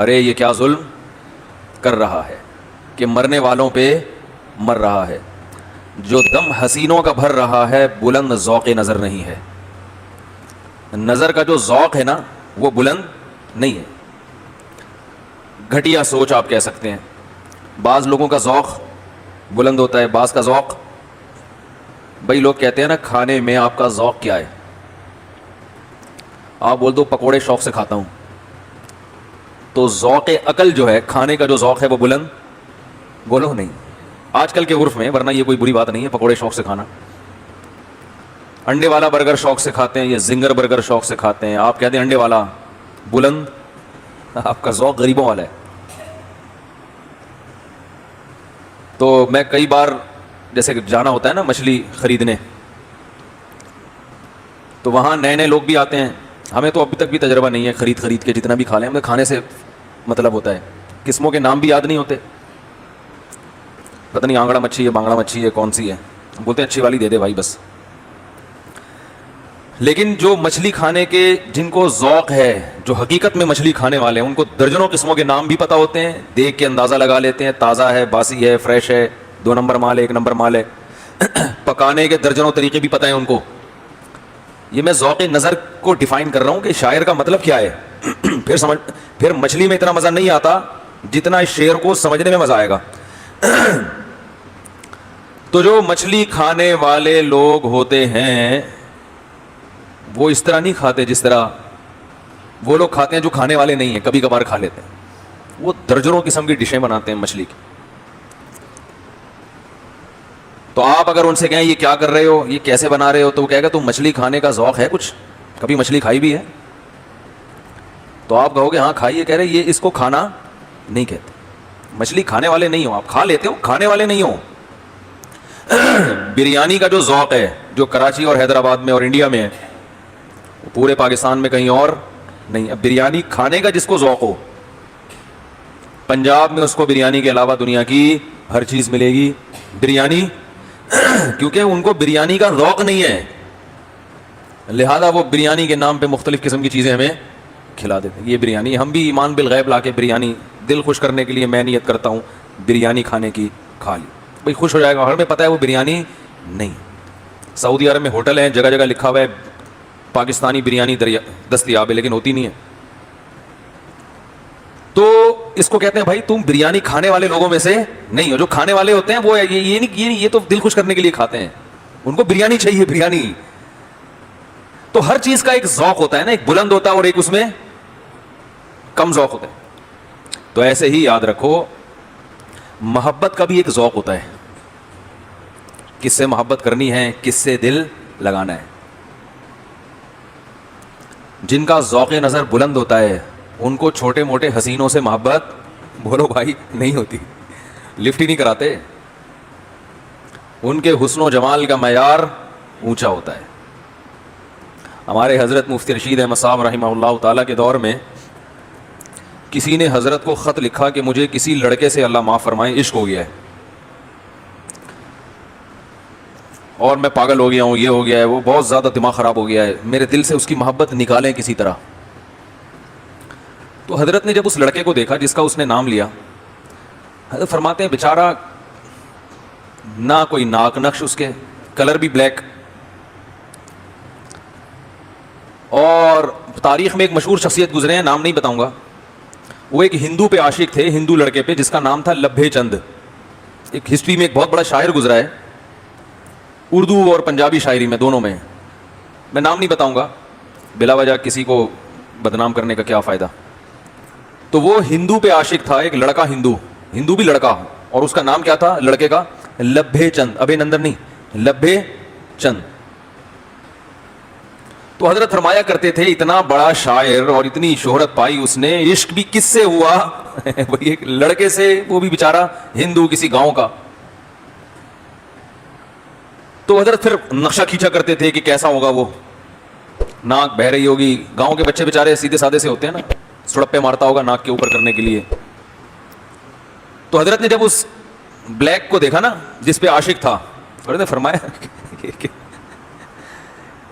ارے یہ کیا ظلم کر رہا ہے کہ مرنے والوں پہ مر رہا ہے، جو دم حسینوں کا بھر رہا ہے بلند ذوق نظر نہیں ہے. نظر کا جو ذوق ہے نا وہ بلند نہیں ہے، گھٹیا سوچ آپ کہہ سکتے ہیں. بعض لوگوں کا ذوق بلند ہوتا ہے، بعض کا ذوق. بھائی لوگ کہتے ہیں نا کھانے میں آپ کا ذوق کیا ہے، آپ بول دو پکوڑے شوق سے کھاتا ہوں، تو ذوق عقل جو ہے کھانے کا جو ذوق ہے وہ بلند بولو نہیں آج کل کے عرف میں، ورنہ یہ کوئی بری بات نہیں ہے پکوڑے شوق سے کھانا. انڈے والا برگر شوق سے کھاتے ہیں، یہ زنگر برگر شوق سے کھاتے ہیں، آپ کہتے ہیں انڈے والا بلند، آپ کا ذوق غریبوں والا ہے. تو میں کئی بار جیسے کہ جانا ہوتا ہے نا مچھلی خریدنے، تو وہاں نئے نئے لوگ بھی آتے ہیں. ہمیں تو ابھی تک بھی تجربہ نہیں ہے خرید کے جتنا بھی کھا لیں، ہمیں کھانے سے مطلب ہوتا ہے، قسموں کے نام بھی یاد نہیں ہوتے. پتہ نہیں آنگڑا مچھی ہے بانگڑا مچھی ہے کون سی ہے، بولتے ہیں اچھی والی دے دے بھائی بس. لیکن جو مچھلی کھانے کے جن کو ذوق ہے، جو حقیقت میں مچھلی کھانے والے ہیں، ان کو درجنوں قسموں کے نام بھی پتہ ہوتے ہیں، دیکھ کے اندازہ لگا لیتے ہیں تازہ ہے باسی ہے فریش ہے 2 نمبر مال ہے 1 نمبر مال ہے. پکانے کے درجنوں طریقے بھی پتہ ہیں ان کو. یہ میں ذوق نظر کو ڈیفائن کر رہا ہوں کہ شاعر کا مطلب کیا ہے. پھر مچھلی میں اتنا مزہ نہیں آتا جتنا اس شعر کو سمجھنے میں مزہ آئے گا. تو جو مچھلی کھانے والے لوگ ہوتے ہیں وہ اس طرح نہیں کھاتے جس طرح وہ لوگ کھاتے ہیں جو کھانے والے نہیں ہیں، کبھی کبھار کھا لیتے ہیں. وہ درجنوں قسم کی ڈشیں بناتے ہیں مچھلی کی. تو آپ اگر ان سے کہیں یہ کیا کر رہے ہو، یہ کیسے بنا رہے ہو، تو وہ کہے گا تم مچھلی کھانے کا ذوق ہے کچھ، کبھی مچھلی کھائی بھی ہے؟ تو آپ کہو گے ہاں کھائیے. کہہ رہے یہ اس کو کھانا نہیں کہتے، مچھلی کھانے والے نہیں ہو، آپ کھا لیتے ہو کھانے والے نہیں ہو. بریانی کا جو ذوق ہے جو کراچی اور حیدرآباد میں اور انڈیا میں ہے، پورے پاکستان میں کہیں اور نہیں. اب بریانی کھانے کا جس کو ذوق ہو، پنجاب میں اس کو بریانی کے علاوہ دنیا کی ہر چیز ملے گی. بریانی کیونکہ ان کو بریانی کا ذوق نہیں ہے، لہذا وہ بریانی کے نام پہ مختلف قسم کی چیزیں ہمیں کھلا دیتے ہیں. یہ بریانی، ہم بھی ایمان بالغیب لا کے بریانی دل خوش کرنے کے لیے میں نیت کرتا ہوں بریانی کھانے کی، کھا لی بھائی خوش ہو جائے گا. ہمیں پتہ ہے وہ بریانی نہیں. سعودی عرب میں ہوٹل ہیں جگہ جگہ لکھا ہوا ہے پاکستانی بریانی دستیاب ہے، لیکن ہوتی نہیں ہے. تو اس کو کہتے ہیں بھائی تم بریانی کھانے والے لوگوں میں سے نہیں ہو. جو کھانے والے ہوتے ہیں وہ یہ تو دل خوش کرنے کے لیے کھاتے ہیں، ان کو بریانی چاہیے بریانی. تو ہر چیز کا ایک ذوق ہوتا ہے نا، ایک بلند ہوتا ہے اور ایک اس میں کم ذوق ہوتا ہے. تو ایسے ہی یاد رکھو محبت کا بھی ایک ذوق ہوتا ہے، کس سے محبت کرنی ہے، کس سے دل لگانا ہے. جن کا ذوق نظر بلند ہوتا ہے ان کو چھوٹے موٹے حسینوں سے محبت بولو بھائی نہیں ہوتی، لفٹ ہی نہیں کراتے. ان کے حسن و جمال کا معیار اونچا ہوتا ہے. ہمارے حضرت مفتی رشید احمد صاحب رحمہ اللہ تعالیٰ کے دور میں کسی نے حضرت کو خط لکھا کہ مجھے کسی لڑکے سے اللہ معاف فرمائے عشق ہو گیا ہے اور میں پاگل ہو گیا ہوں، یہ ہو گیا ہے، وہ بہت زیادہ دماغ خراب ہو گیا ہے، میرے دل سے اس کی محبت نکالیں کسی طرح. تو حضرت نے جب اس لڑکے کو دیکھا جس کا اس نے نام لیا، حضرت فرماتے ہیں بیچارہ نہ کوئی ناک نقش، اس کے کلر بھی بلیک، اور تاریخ میں ایک مشہور شخصیت گزرے ہیں نام نہیں بتاؤں گا، وہ ایک ہندو پہ عاشق تھے، ہندو لڑکے پہ جس کا نام تھا لبھے چند. ایک ہسٹری میں ایک بہت بڑا شاعر گزرا ہے، اردو اور پنجابی شاعری میں دونوں میں نام نہیں بتاؤں گا، بلا وجہ کسی کو بدنام کرنے کا کیا فائدہ. تو وہ ہندو پہ عاشق تھا، ایک لڑکا ہندو بھی لڑکا، اور اس کا نام کیا تھا لڑکے کا؟ لبھے چند، ابے نندن نہیں، لبھے چند. تو حضرت فرمایا کرتے تھے اتنا بڑا شاعر اور اتنی شہرت پائی اس نے، عشق بھی کس سے ہوا؟ وہی ایک لڑکے سے، وہ بھی بیچارہ ہندو کسی گاؤں کا. تو حضرت پھر نقشہ کھینچا کرتے تھے کہ کیسا ہوگا وہ، ناک بہ رہی ہوگی، گاؤں کے بچے بیچارے سیدھے سادے سے ہوتے ہیں نا، سڑپے مارتا ہوگا ناک کے اوپر کرنے کے لیے. تو حضرت نے جب اس بلیک کو دیکھا نا جس پہ عاشق تھا، حضرت نے فرمایا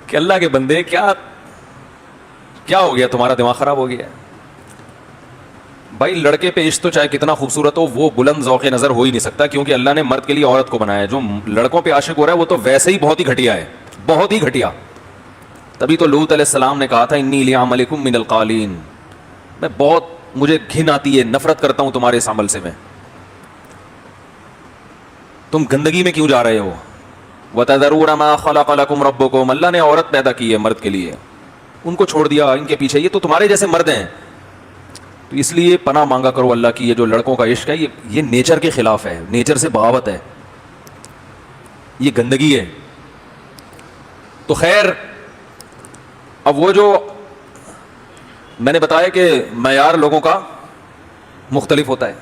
کہ اللہ کے بندے کیا ہو گیا، تمہارا دماغ خراب ہو گیا. بھائی لڑکے پہ عشق تو چاہے کتنا خوبصورت ہو وہ بلند ذوق نظر ہو ہی نہیں سکتا, کیونکہ اللہ نے مرد کے لیے عورت کو بنایا ہے. جو لڑکوں پہ عاشق ہو رہا ہے وہ تو ویسے ہی بہت ہی گھٹیا ہے, بہت ہی گھٹیا. تبھی تو لوط علیہ السلام نے کہا تھا انی لعملکم من القالین, میں بہت مجھے گھن آتی ہے, نفرت کرتا ہوں تمہارے اس عمل سے میں. تم گندگی میں کیوں جا رہے ہو؟ وَتَذَرُونَ مَا خَلَقَ لَكُمْ رَبُّكُمْ, اللہ نے عورت پیدا کی ہے مرد کے لیے, ان کو چھوڑ دیا ان کے پیچھے, یہ تو تمہارے جیسے مرد ہیں. تو اس لیے پناہ مانگا کرو اللہ کی. یہ جو لڑکوں کا عشق ہے یہ نیچر کے خلاف ہے, نیچر سے بغاوت ہے, یہ گندگی ہے. تو خیر, اب وہ جو میں نے بتایا کہ معیار لوگوں کا مختلف ہوتا ہے.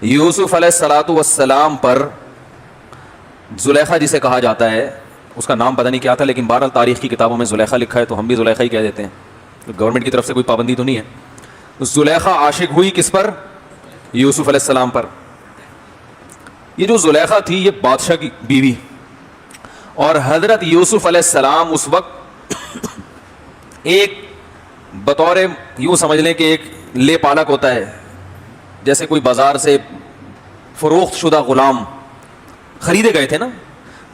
یوسف علیہ الصلوۃ والسلام پر زلیخا جسے کہا جاتا ہے, اس کا نام پتہ نہیں کیا تھا, لیکن بہرحال تاریخ کی کتابوں میں زلیخا لکھا ہے, تو ہم بھی زلیخا ہی کہہ دیتے ہیں, گورنمنٹ کی طرف سے کوئی پابندی تو نہیں ہے. زلیخا عاشق ہوئی کس پر؟ یوسف علیہ السلام پر. یہ جو زلیخا تھی یہ بادشاہ کی بیوی, اور حضرت یوسف علیہ السلام اس وقت ایک بطور یوں سمجھ لیں کہ ایک لے پالک ہوتا ہے, جیسے کوئی بازار سے فروخت شدہ غلام خریدے گئے تھے نا,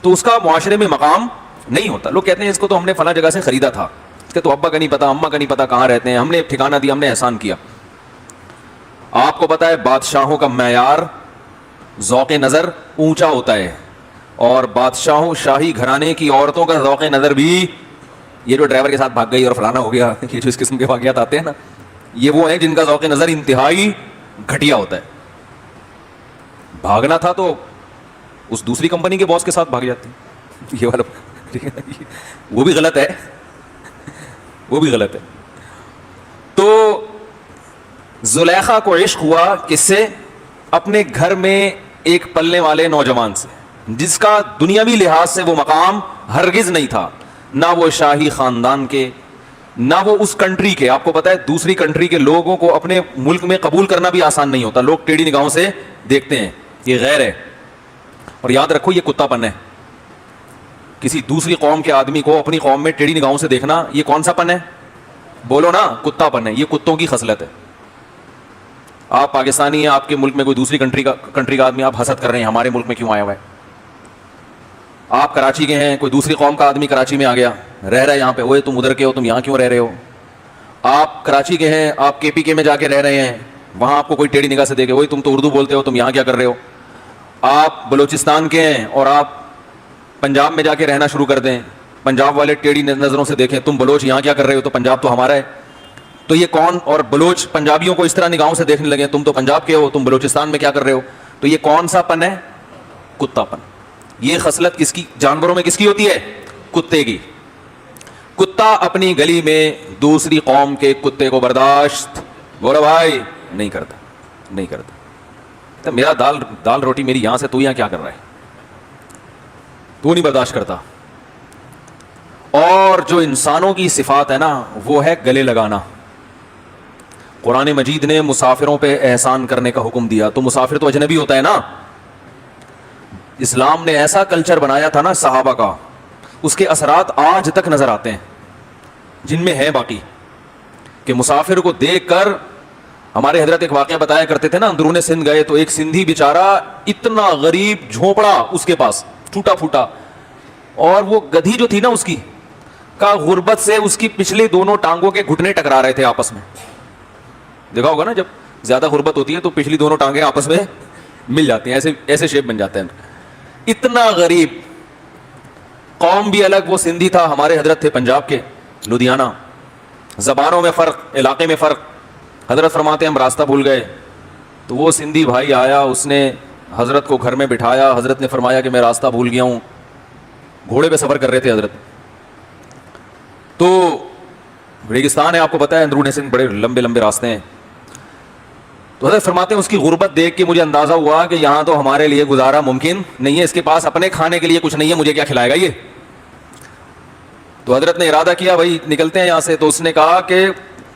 تو اس کا معاشرے میں مقام نہیں ہوتا. لوگ کہتے ہیں اس کو تو ہم نے فلاں جگہ سے خریدا تھا, اس کے تو ابا کا نہیں پتا, اماں کا نہیں پتا کہاں رہتے ہیں, ہم نے ٹھکانہ دیا, ہم نے احسان کیا. آپ کو پتا ہے بادشاہوں کا معیار ذوق نظر اونچا ہوتا ہے, اور بادشاہوں شاہی گھرانے کی عورتوں کا ذوق نظر بھی, یہ جو ڈرائیور کے ساتھ بھاگ گئی اور فلانا ہو گیا, یہ جو اس قسم کے واقعات آتے ہیں نا, یہ وہ ہیں جن کا ذوق نظر انتہائی گھٹیا ہوتا ہے. بھاگنا تھا تو اس دوسری کمپنی کے باس کے ساتھ بھاگ جاتی, یہ والا وہ بھی غلط ہے, وہ بھی غلط ہے. تو زلیخا کو عشق ہوا کس سے؟ اپنے گھر میں ایک پلنے والے نوجوان سے, جس کا دنیاوی لحاظ سے وہ مقام ہرگز نہیں تھا, نہ وہ شاہی خاندان کے, نہ وہ اس کنٹری کے. آپ کو پتا ہے دوسری کنٹری کے لوگوں کو اپنے ملک میں قبول کرنا بھی آسان نہیں ہوتا, لوگ ٹیڑھی نگاہوں سے دیکھتے ہیں, یہ غیر ہے. اور یاد رکھو یہ کتا پن ہے, کسی دوسری قوم کے آدمی کو اپنی قوم میں ٹیڑھی نگاہوں سے دیکھنا, یہ کون سا پن ہے؟ بولو نا, کتا پن ہے, یہ کتوں کی خصلت ہے. آپ پاکستانی ہیں, آپ کے ملک میں کوئی دوسری کنٹری کا آدمی, آپ حسد کر رہے ہیں ہمارے ملک میں کیوں آیا ہوا ہے. آپ کراچی کے ہیں, کوئی دوسری قوم کا آدمی کراچی میں آ گیا, رہ رہا ہے یہاں پہ, اوے تم ادھر کے ہو, تم یہاں کیوں رہ رہے ہو. آپ کراچی کے ہیں, آپ کے پی کے میں جا کے رہ رہے ہیں, وہاں آپ کو کوئی ٹیڑھی نگاہ سے دیکھے, اوے تم تو اردو بولتے ہو, تم یہاں کیا کر رہے ہو. آپ بلوچستان کے ہیں اور آپ پنجاب میں جا کے رہنا شروع کر دیں, پنجاب والے ٹیڑھی نظروں سے دیکھیں, تم بلوچ یہاں کیا کر رہے ہو, تو پنجاب تو ہمارا ہے. تو یہ کون, اور بلوچ پنجابیوں کو اس طرح نگاہوں سے دیکھنے لگے, تم تو پنجاب کے ہو, تم بلوچستان میں کیا کر رہے ہو. تو یہ کون سا پن ہے؟ کتا پن. یہ خصلت کس کی, جانوروں میں کس کی ہوتی ہے؟ کتے کی. کتا اپنی گلی میں دوسری قوم کے کتے کو برداشت, بولو بھائی, نہیں کرتا, نہیں کرتا. تو میرا دال روٹی میری یہاں سے, تو یہاں کیا کر رہا ہے, تو نہیں برداشت کرتا. اور جو انسانوں کی صفات ہے نا, وہ ہے گلے لگانا. قرآن مجید نے مسافروں پہ احسان کرنے کا حکم دیا, تو مسافر تو اجنبی ہوتا ہے نا. اسلام نے ایسا کلچر بنایا تھا نا صحابہ کا, اس کے اثرات آج تک نظر آتے ہیں, جن میں ہے باقی, کہ مسافر کو دیکھ کر, ہمارے حضرت ایک واقعہ بتایا کرتے تھے نا, اندرون سندھ گئے تو ایک سندھی بیچارہ اتنا غریب جھونپڑا اس کے پاس, ٹوٹا پھوٹا, اور وہ گدھی جو تھی نا اس کی کا غربت سے اس کی پچھلی دونوں ٹانگوں کے گھٹنے ٹکرا رہے تھے آپس میں. دیکھا ہوگا نا, جب زیادہ غربت ہوتی ہے تو پچھلی دونوں ٹانگیں آپس میں مل جاتی ہیں, ایسے شیپ بن جاتے ہیں. اتنا غریب, قوم بھی الگ, وہ سندھی تھا, ہمارے حضرت تھے پنجاب کے, لدھیانہ. زبانوں میں فرق, علاقے میں فرق. حضرت فرماتے ہیں ہم راستہ بھول گئے, تو وہ سندھی بھائی آیا, اس نے حضرت کو گھر میں بٹھایا. حضرت نے فرمایا کہ میں راستہ بھول گیا ہوں. گھوڑے پہ سفر کر رہے تھے حضرت, تو ریگستان ہے آپ کو پتا ہے, اندرون سندھ بڑے لمبے لمبے راستے ہیں. تو حضرت فرماتے ہیں اس کی غربت دیکھ کے مجھے اندازہ ہوا کہ یہاں تو ہمارے لیے گزارا ممکن نہیں ہے, اس کے پاس اپنے کھانے کے لیے کچھ نہیں ہے, مجھے کیا کھلائے گا یہ. تو حضرت نے ارادہ کیا بھائی نکلتے ہیں یہاں سے. تو اس نے کہا کہ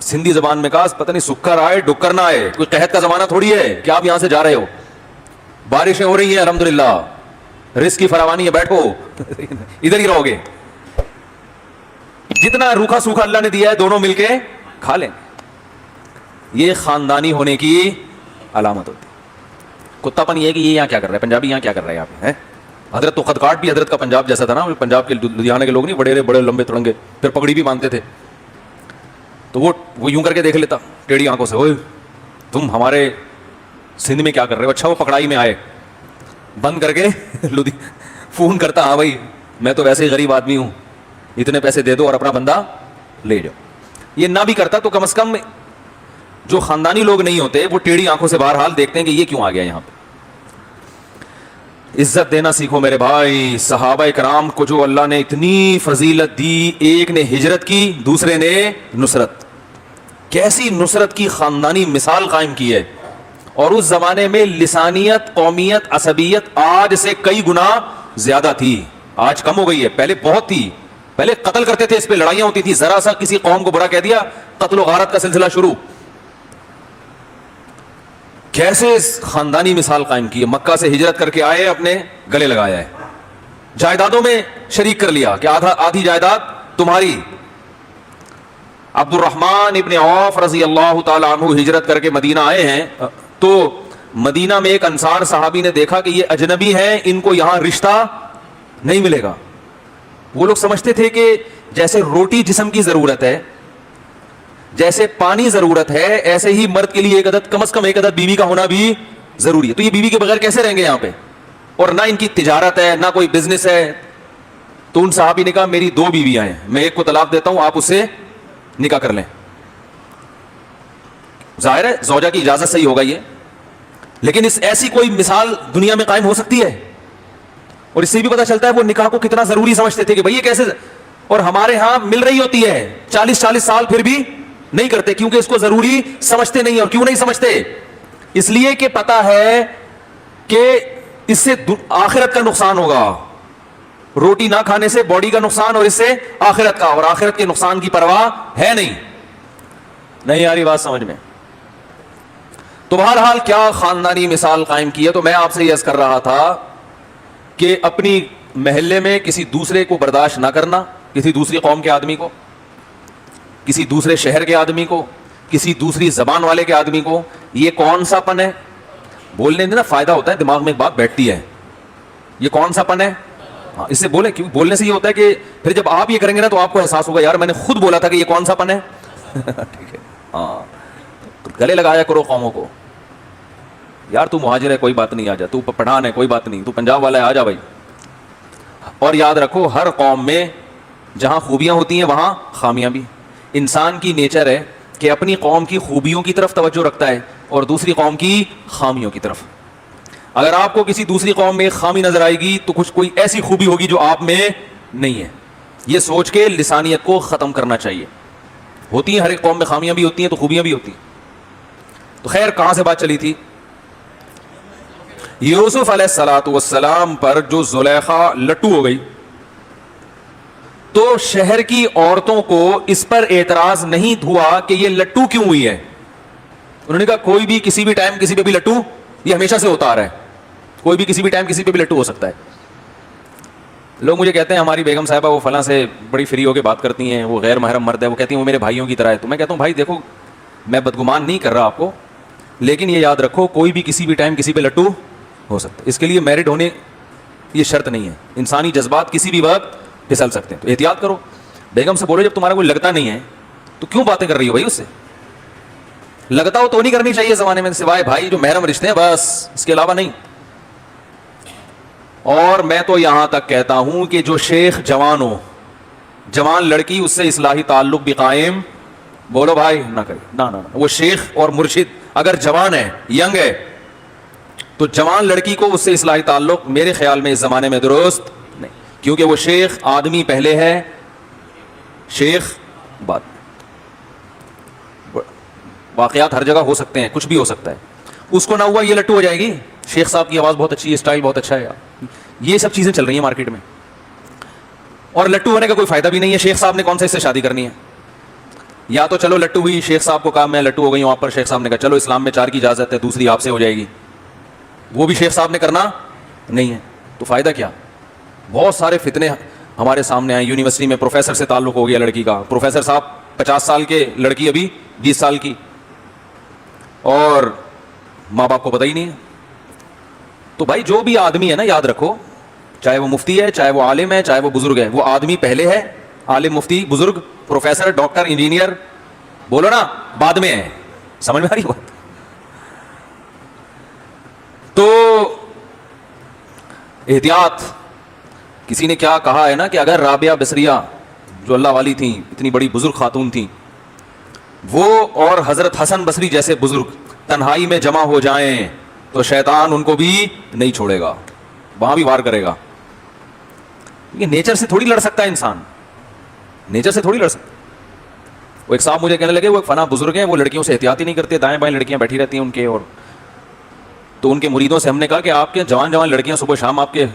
سندھی زبان میں کہا, پتہ نہیں سکر آئے ڈکر نہ آئے, کوئی قحط کا زمانہ تھوڑی ہے کہ آپ یہاں سے جا رہے ہو, بارشیں ہو رہی ہیں الحمدللہ, رزق کی فراوانی ہے, بیٹھو ادھر ہی رہو گے, جتنا روکھا سوکھا اللہ نے دیا ہے دونوں مل کے کھا لیں. یہ خاندانی ہونے کی علامت ہوتی ہے. کتا پن یہ ہے کہ یہ یہاں کیا کر رہا ہے, پنجابی یہاں کیا کر رہا ہے یہاں پہ. حضرت تو خط کاٹ بھی حضرت کا پنجاب جیسا تھا نا, پنجاب کے لدھیانہ کے لوگ نہیں بڑے بڑے لمبے تڑنگے, پھر پگڑی بھی باندھتے تھے. تو وہ یوں کر کے دیکھ لیتا ٹیڑھی آنکھوں سے, اوئے تم ہمارے سندھ میں کیا کر رہے ہو. اچھا وہ پکڑائی میں آئے, بند کر کے فون کرتا, ہاں بھائی میں تو ویسے ہی غریب آدمی ہوں, اتنے پیسے دے دو اور اپنا بندہ لے جاؤ. یہ نہ بھی کرتا تو کم از کم جو خاندانی لوگ نہیں ہوتے وہ ٹیڑھی آنکھوں سے بہرحال دیکھتے ہیں کہ یہ کیوں آ گیا یہاں پہ. عزت دینا سیکھو میرے بھائی. صحابہ کرام کو جو اللہ نے اتنی فضیلت دی, ایک نے ہجرت کی, دوسرے نے نصرت. کیسی نصرت کی خاندانی مثال قائم کی ہے. اور اس زمانے میں لسانیت, قومیت, عصبیت آج سے کئی گنا زیادہ تھی. آج کم ہو گئی ہے, پہلے بہت تھی. پہلے قتل کرتے تھے, اس پہ لڑائیاں ہوتی تھی. ذرا سا کسی قوم کو برا کہہ دیا, قتل و غارت کا سلسلہ شروع. کیسے خاندانی مثال قائم کی ہے. مکہ سے ہجرت کر کے آئے, اپنے گلے لگایا ہے, جائیدادوں میں شریک کر لیا کہ آدھی جائیداد تمہاری. عبد الرحمن ابن عوف رضی اللہ تعالی عنہ ہجرت کر کے مدینہ آئے ہیں, تو مدینہ میں ایک انصار صحابی نے دیکھا کہ یہ اجنبی ہیں, ان کو یہاں رشتہ نہیں ملے گا. وہ لوگ سمجھتے تھے کہ جیسے روٹی جسم کی ضرورت ہے, جیسے پانی ضرورت ہے, ایسے ہی مرد کے لیے ایک عدد, کم از کم ایک عدد بیوی کا ہونا بھی ضروری ہے. تو یہ بیوی کے بغیر کیسے رہیں گے یہاں پہ, اور نہ ان کی تجارت ہے نہ کوئی بزنس ہے. تو ان صحابی نے کہا میری 2 بیویاں ہیں, میں ایک کو طلاق دیتا ہوں, آپ اس سے نکاح کر لیں. ظاہر ہے زوجہ کی اجازت سے ہی ہوگا یہ, لیکن ایسی کوئی مثال دنیا میں قائم ہو سکتی ہے. اور اس سے بھی پتہ چلتا ہے وہ نکاح کو کتنا ضروری سمجھتے تھے کہ بھئی یہ کیسے, اور ہمارے ہاں مل رہی ہوتی ہے 40 سال پھر بھی نہیں کرتے, کیونکہ اس کو ضروری سمجھتے نہیں. اور کیوں نہیں سمجھتے, اس لیے کہ پتا ہے کہ اس سے آخرت کا نقصان ہوگا. روٹی نہ کھانے سے باڈی کا نقصان, اور اس سے آخرت کا, اور آخرت کے نقصان کی پرواہ ہے نہیں آ رہی بات سمجھ میں. تو بہرحال کیا خاندانی مثال قائم کی ہے. تو میں آپ سے یہ عرض کر رہا تھا کہ اپنی محلے میں کسی دوسرے کو برداشت نہ کرنا, کسی دوسری قوم کے آدمی کو, کسی دوسرے شہر کے آدمی کو, کسی دوسری زبان والے کے آدمی کو, یہ کون سا پن ہے. بولنے میں نا فائدہ ہوتا ہے, دماغ میں ایک بات بیٹھتی ہے, یہ کون سا پن ہے. ہاں اس سے بولیں, کیوں بولنے سے یہ ہوتا ہے کہ پھر جب آپ یہ کریں گے نا تو آپ کو احساس ہوگا یار میں نے خود بولا تھا کہ یہ کون سا پن ہے. ٹھیک ہے, ہاں تو گلے لگایا کرو قوموں کو. یار تو مہاجر ہے کوئی بات نہیں, آ جا. تو پٹھان ہے کوئی بات نہیں, تو پنجاب والا ہے آ جا بھائی. اور یاد رکھو ہر قوم میں جہاں خوبیاں ہوتی ہیں وہاں خامیاں بھی. انسان کی نیچر ہے کہ اپنی قوم کی خوبیوں کی طرف توجہ رکھتا ہے اور دوسری قوم کی خامیوں کی طرف. اگر آپ کو کسی دوسری قوم میں خامی نظر آئے گی تو کچھ کوئی ایسی خوبی ہوگی جو آپ میں نہیں ہے. یہ سوچ کے لسانیت کو ختم کرنا چاہیے. ہوتی ہیں ہر ایک قوم میں خامیاں بھی ہوتی ہیں تو خوبیاں بھی ہوتی ہیں. تو خیر کہاں سے بات چلی تھی. یوسف علیہ الصلوۃ والسلام پر جو زلیخا لٹو ہو گئی تو شہر کی عورتوں کو اس پر اعتراض نہیں ہوا کہ یہ لٹو کیوں ہوئی ہے. انہوں نے کہا کوئی بھی کسی بھی ٹائم کسی پہ بھی لٹو, یہ ہمیشہ سے ہوتا آ رہا ہے, کوئی بھی کسی بھی ٹائم کسی پہ بھی لٹو ہو سکتا ہے. لوگ مجھے کہتے ہیں ہماری بیگم صاحبہ وہ فلاں سے بڑی فری ہو کے بات کرتی ہیں, وہ غیر محرم مرد ہے, وہ کہتی ہیں وہ میرے بھائیوں کی طرح ہے. تو میں کہتا ہوں بھائی دیکھو میں بدگمان نہیں کر رہا آپ کو, لیکن یہ یاد رکھو کوئی بھی کسی بھی ٹائم کسی پہ لٹو ہو سکتا ہے. اس کے لیے میرڈ ہونے یہ شرط نہیں ہے, انسانی جذبات کسی بھی وقت پھسل سکتے ہیں. تو احتیاط کرو. بیگم سے بولو جب تمہارا کوئی لگتا نہیں ہے تو کیوں باتیں کر رہی ہو بھائی, اس سے لگتا ہو تو نہیں کرنی چاہیے زمانے میں, سوائے بھائی جو محرم رشتے ہیں بس, اس کے علاوہ نہیں. اور میں تو یہاں تک کہتا ہوں کہ جو شیخ جوان ہو, جوان لڑکی, اس سے اصلاحی تعلق بھی قائم بولو بھائی نہ کرے. نہ وہ شیخ اور مرشد اگر جوان ہے, ینگ ہے, تو جوان لڑکی کو اس سے اصلاحی تعلق میرے خیال میں اس زمانے میں درست نہیں, کیونکہ وہ شیخ آدمی پہلے ہے, شیخ بعد. واقعات ہر جگہ ہو سکتے ہیں, کچھ بھی ہو سکتا ہے. اس کو نہ ہوا یہ لٹو ہو جائے گی, شیخ صاحب کی آواز بہت اچھی ہے, اسٹائل بہت اچھا ہے. یہ سب چیزیں چل رہی ہیں مارکیٹ میں, اور لٹو ہونے کا کوئی فائدہ بھی نہیں ہے. شیخ صاحب نے کون سا اس سے شادی کرنی ہے. یا تو چلو لٹو ہوئی, شیخ صاحب کو کہا میں لٹو ہو گئی ہوں آپ پر, شیخ صاحب نے کہا چلو اسلام میں 4 کی اجازت ہے, دوسری آپ سے ہو جائے گی, وہ بھی شیخ صاحب نے کرنا نہیں ہے. تو فائدہ کیا. بہت سارے فتنے ہمارے سامنے آئے. یونیورسٹی میں پروفیسر سے تعلق ہو گیا لڑکی کا, پروفیسر صاحب 50 سال کے, لڑکی ابھی 20 سال کی. اور ماں باپ کو پتہ ہی نہیں ہے. تو بھائی جو بھی آدمی ہے نا, یاد رکھو, چاہے وہ مفتی ہے, چاہے وہ عالم ہے, چاہے وہ بزرگ ہے, وہ آدمی پہلے ہے, عالم, مفتی, بزرگ, پروفیسر, ڈاکٹر, انجینئر, بولو نا, بعد میں ہے. سمجھ میں آ رہی بات؟ تو احتیاط. کسی نے کیا کہا ہے نا کہ اگر رابعہ بصریہ جو اللہ والی تھیں, اتنی بڑی بزرگ خاتون تھیں, وہ اور حضرت حسن بصری جیسے بزرگ تنہائی میں جمع ہو جائیں تو شیطان ان کو بھی نہیں چھوڑے گا, وہاں بھی وار کرے گا. یہ نیچر سے تھوڑی لڑ سکتا ہے انسان, نیچر سے تھوڑی لڑ سکتا. وہ ایک صاحب مجھے کہنے لگے, وہ ایک فنا بزرگ ہیں, وہ لڑکیوں سے احتیاط ہی نہیں کرتے, دائیں بائیں لڑکیاں بیٹھی رہتی ہیں ان کے. اور تو ان کے مریدوں سے ہم نے کہا کہ آپ کے جوان جوان لڑکیاں صبح شام آپ کے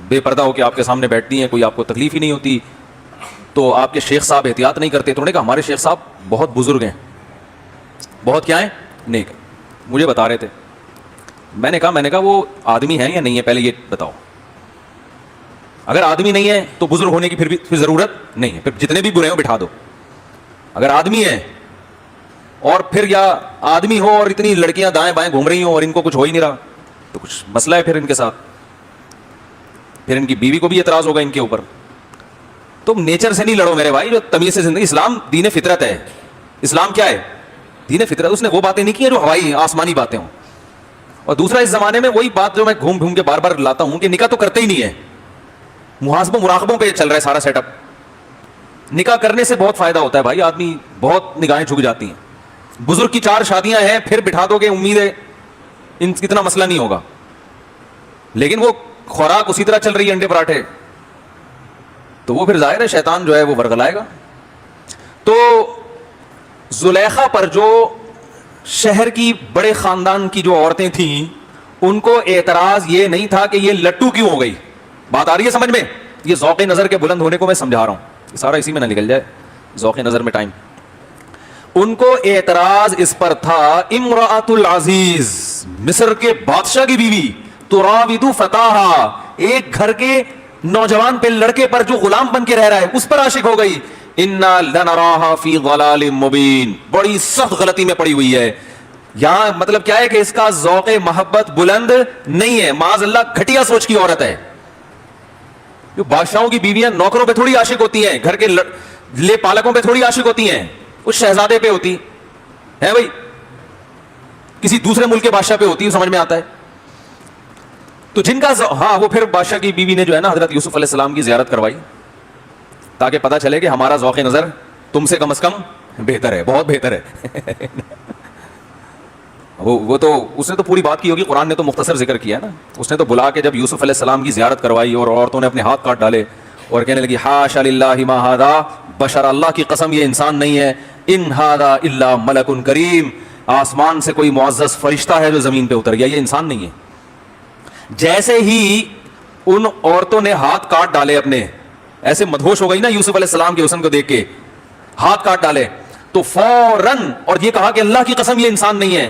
بے پردہ ہو کے آپ کے سامنے بیٹھتی ہیں, کوئی آپ کو تکلیف ہی نہیں ہوتی, تو آپ کے شیخ صاحب احتیاط نہیں کرتے. تو انہوں نے کہا ہمارے شیخ صاحب بہت بزرگ ہیں, بہت کیا ہیں, نیک. مجھے بتا رہے تھے. میں نے کہا وہ آدمی ہیں یا نہیں ہے, پہلے یہ بتاؤ. اگر آدمی نہیں ہے تو بزرگ ہونے کی پھر ضرورت نہیں ہے, پھر جتنے بھی برے ہوں بٹھا دو. اگر آدمی ہے اور پھر یا آدمی ہو اور اتنی لڑکیاں دائیں بائیں گھوم رہی ہوں اور ان کو کچھ ہو ہی نہیں رہا, تو کچھ مسئلہ ہے پھر ان کے ساتھ. پھر ان کی بیوی کو بھی اعتراض ہوگا ان کے اوپر. تم نیچر سے نہیں لڑو میرے بھائی, جو تمیز سے زندگی. اسلام دین فطرت ہے. اسلام کیا ہے؟ دین فطرت. اس نے وہ باتیں نہیں کی ہیں جو ہوائی آسمانی باتیں ہوں. اور دوسرا, اس زمانے میں وہی بات جو میں گھوم گھوم کے بار بار لاتا ہوں کہ نکاح تو کرتے ہی نہیں ہے, محاسبوں مراقبوں پہ چل رہا ہے سارا سیٹ اپ. نکاح کرنے سے بہت فائدہ ہوتا ہے بھائی, آدمی بہت نگاہیں جھک جاتی ہیں. بزرگ کی 4 شادیاں ہیں, پھر بٹھا دو گے, امید ہے ان اتنا مسئلہ نہیں ہوگا. لیکن وہ خوراک اسی طرح چل رہی ہے, انڈے پراٹھے, تو وہ پھر ظاہر ہے شیطان جو ہے وہ ورغلائے گا. تو زلیخا پر جو شہر کی بڑے خاندان کی جو عورتیں تھیں, ان کو اعتراض یہ نہیں تھا کہ یہ لٹو کیوں ہو گئی. بات آ رہی ہے سمجھ میں؟ یہ ذوق نظر کے بلند ہونے کو میں سمجھا رہا ہوں, سارا اسی میں نہ نکل جائے ذوق نظر میں ٹائم. ان کو اعتراض اس پر تھا, امرأۃ العزیز, مصر کے بادشاہ کی بیوی, تراود فتاہا, ایک گھر کے نوجوان پہ, لڑکے پر جو غلام بن کے رہ رہا ہے, اس پر عاشق ہو گئی. انا لنراہا فی ضلال مبین, بڑی سخت غلطی میں پڑی ہوئی ہے. یہاں مطلب کیا ہے کہ اس کا ذوق محبت بلند نہیں ہے, معاذ اللہ گھٹیا سوچ کی عورت ہے. جو بادشاہوں کی بیویاں نوکروں پہ تھوڑی عاشق ہوتی ہیں, گھر کے لے پالکوں پہ تھوڑی عاشق ہوتی ہیں, اس شہزادے پہ ہوتی ہے بھائی, کسی دوسرے ملک کے بادشاہ پہ ہوتی ہے, سمجھ میں آتا ہے. تو جن کا ہاں, وہ پھر بادشاہ کی بیوی نے جو ہے نا حضرت یوسف علیہ السلام کی زیارت کروائی, تاکہ پتہ چلے کہ ہمارا ذوق نظر تم سے کم از کم بہتر ہے, بہت بہتر ہے. وہ تو اس نے تو پوری بات کی ہوگی, قرآن نے تو مختصر ذکر کیا نا. اس نے تو بلا کے جب یوسف علیہ السلام کی زیارت کروائی اور عورتوں نے اپنے ہاتھ کاٹ ڈالے اور کہنے لگی حاشا للہ ما ھذا بشر, اللہ کی قسم یہ انسان نہیں ہے, ان ھذا الا ملک کریم, آسمان سے کوئی معزز فرشتہ ہے جو زمین پہ اتر گیا, یہ انسان نہیں ہے. جیسے ہی ان عورتوں نے ہاتھ کاٹ ڈالے اپنے, ایسے مدہوش ہو گئی نا یوسف علیہ السلام کے حسن کو دیکھ کے, ہاتھ کاٹ ڈالے, تو فوراً, اور یہ کہا کہ اللہ کی قسم یہ انسان نہیں ہے.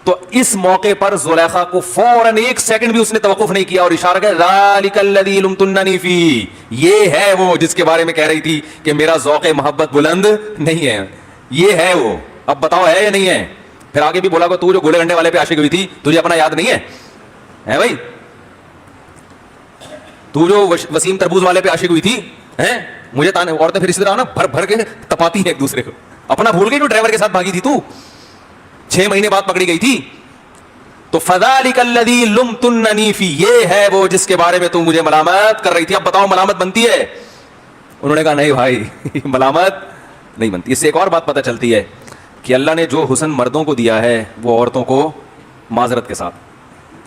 تو اس موقع پر زلیخا کو فوراً 1 سیکنڈ بھی اس نے توقف نہیں کیا اور اشارہ کیا, ذالک الذی لمتننی فیہ, یہ ہے وہ جس کے بارے میں کہہ رہی تھی کہ میرا ذوق محبت بلند نہیں ہے, یہ ہے وہ. اب بتاؤ ہے یا نہیں ہے؟ پھر آگے بھی بولا کہ تو جو گولے گھنٹے والے پہ عاشق ہوئی تھی, تجھے اپنا یاد نہیں ہے بھائی؟ تو جو وسیم تربوز والے پہ عاشق ہوئی تھی, مجھے تانے. عورتیں پھر اسی طرح نا بھر بھر کے تپاتی ہیں ایک دوسرے کو. اپنا بھول گئی جو ڈرائیور کے ساتھ بھاگی تھی, تو 6 مہینے بعد پکڑی گئی تھی. تو فذالک الذی لمتننی فی, یہ ہے وہ جس کے بارے میں تم مجھے ملامت کر رہی تھی. اب بتاؤ ملامت بنتی ہے؟ انہوں نے کہا نہیں بھائی ملامت نہیں بنتی. اس سے ایک اور بات پتہ چلتی ہے کہ اللہ نے جو حسن مردوں کو دیا ہے وہ عورتوں کو معذرت کے ساتھ,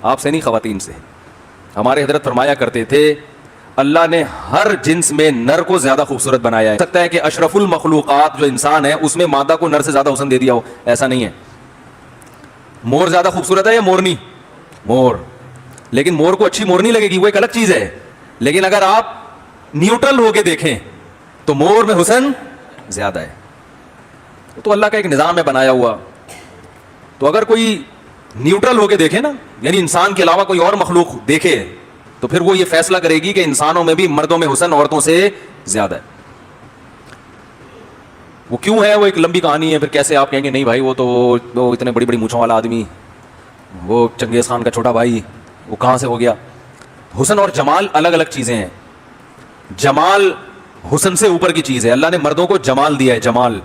آپ سے نہیں خواتین سے. ہمارے حضرت فرمایا کرتے تھے اللہ نے ہر جنس میں نر کو زیادہ خوبصورت بنایا ہے. سکتا ہے کہ اشرف المخلوقات جو انسان ہے اس میں مادہ کو نر سے زیادہ حسن دے دیا ہو, ایسا نہیں ہے. مور زیادہ خوبصورت ہے یا مورنی؟ مور. لیکن مور کو اچھی مورنی لگے گی, وہ ایک الگ چیز ہے. لیکن اگر آپ نیوٹرل ہو کے دیکھیں تو مور میں حسن زیادہ ہے. تو اللہ کا ایک نظام ہے بنایا ہوا. تو اگر کوئی نیوٹرل ہو کے دیکھے نا, یعنی انسان کے علاوہ کوئی اور مخلوق دیکھے, تو پھر وہ یہ فیصلہ کرے گی کہ انسانوں میں بھی مردوں میں حسن عورتوں سے زیادہ ہے. وہ کیوں ہے, وہ ایک لمبی کہانی ہے. پھر کیسے آپ کہیں گے نہیں بھائی وہ تو وہ اتنے بڑی بڑی مونچھوں والا آدمی, وہ چنگیز خان کا چھوٹا بھائی, وہ کہاں سے ہو گیا. حسن اور جمال الگ الگ چیزیں ہیں. جمال حسن سے اوپر کی چیز ہے. اللہ نے مردوں کو جمال دیا ہے, جمال.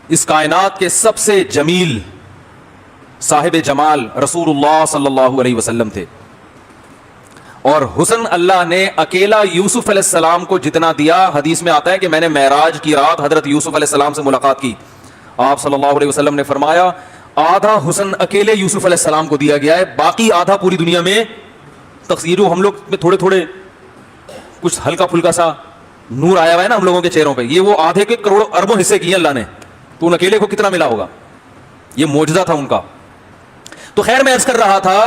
اس کائنات کے سب سے جمیل صاحب جمال رسول اللہ صلی اللہ علیہ وسلم تھے. اور حسن اللہ نے اکیلا یوسف علیہ السلام کو جتنا دیا, حدیث میں آتا ہے کہ میں نے معراج کی رات حضرت یوسف علیہ السلام سے ملاقات کی. آپ صلی اللہ علیہ وسلم نے فرمایا آدھا حسن اکیلے یوسف علیہ السلام کو دیا گیا ہے, باقی آدھا پوری دنیا میں تقسیر. ہم لوگ میں تھوڑے تھوڑے کچھ ہلکا پھلکا سا نور آیا ہوا ہے نا ہم لوگوں کے چہروں پہ, یہ وہ آدھے کے کروڑوں اربوں حصے کیے اللہ نے. تو ان اکیلے کو کتنا ملا ہوگا, یہ معجزہ تھا ان کا. تو خیر میں عرض کر رہا تھا,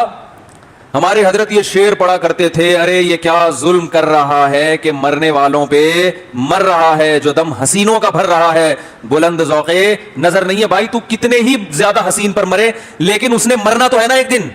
ہمارے حضرت یہ شعر پڑھا کرتے تھے, ارے یہ کیا ظلم کر رہا ہے کہ مرنے والوں پہ مر رہا ہے, جو دم حسینوں کا بھر رہا ہے بلند ذوقے نظر نہیں ہے. بھائی تو کتنے ہی زیادہ حسین پر مرے, لیکن اس نے مرنا تو ہے نا ایک دن.